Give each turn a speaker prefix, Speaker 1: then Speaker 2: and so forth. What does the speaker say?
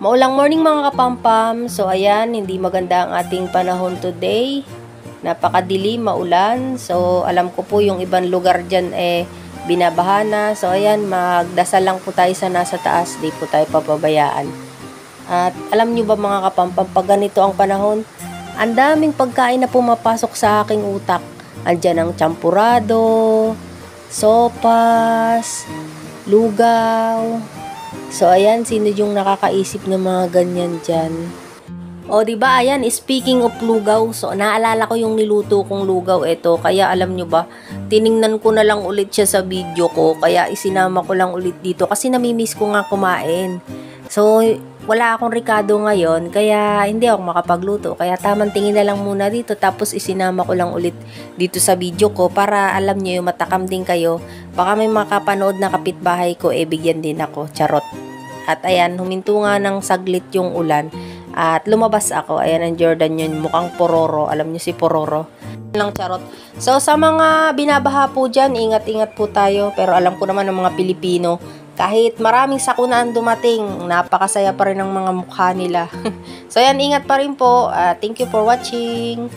Speaker 1: Maulang morning mga kapampam. So ayan, hindi maganda ang ating panahon today. Napakadilim, maulan. So alam ko po yung ibang lugar dyan binabaha na. So ayan, magdasal lang po tayo sa nasa taas. Di po tayo papabayaan. At alam nyo ba mga kapampam, pag ganito ang panahon, ang daming pagkain na pumapasok sa aking utak. Andyan ang champurado, sopas, lugaw. So, ayan, sino yung nakakaisip ng mga ganyan dyan? O, diba, ayan, speaking of lugaw, so, naalala ko yung niluto kong lugaw, eto, kaya alam nyo ba, tiningnan ko na lang ulit siya sa video ko, kaya isinama ko lang ulit dito, kasi namimiss ko nga kumain. So, wala akong Ricardo ngayon, kaya hindi ako makapagluto, kaya tamang tingin na lang muna dito, tapos isinama ko lang ulit dito sa video ko, para alam nyo yung matakam din kayo, baka may makapanood na kapitbahay ko, bigyan din ako, charot. At ayan, huminto nga ng saglit yung ulan, at lumabas ako, ayan ang Jordan yun, mukhang Pororo, alam nyo si Pororo, lang charot. So sa mga binabaha po dyan, ingat-ingat po tayo, pero alam ko naman ng mga Pilipino, kahit maraming sakuna ang dumating, napakasaya pa rin ng mga mukha nila. So yan, ingat pa rin po. Thank you for watching.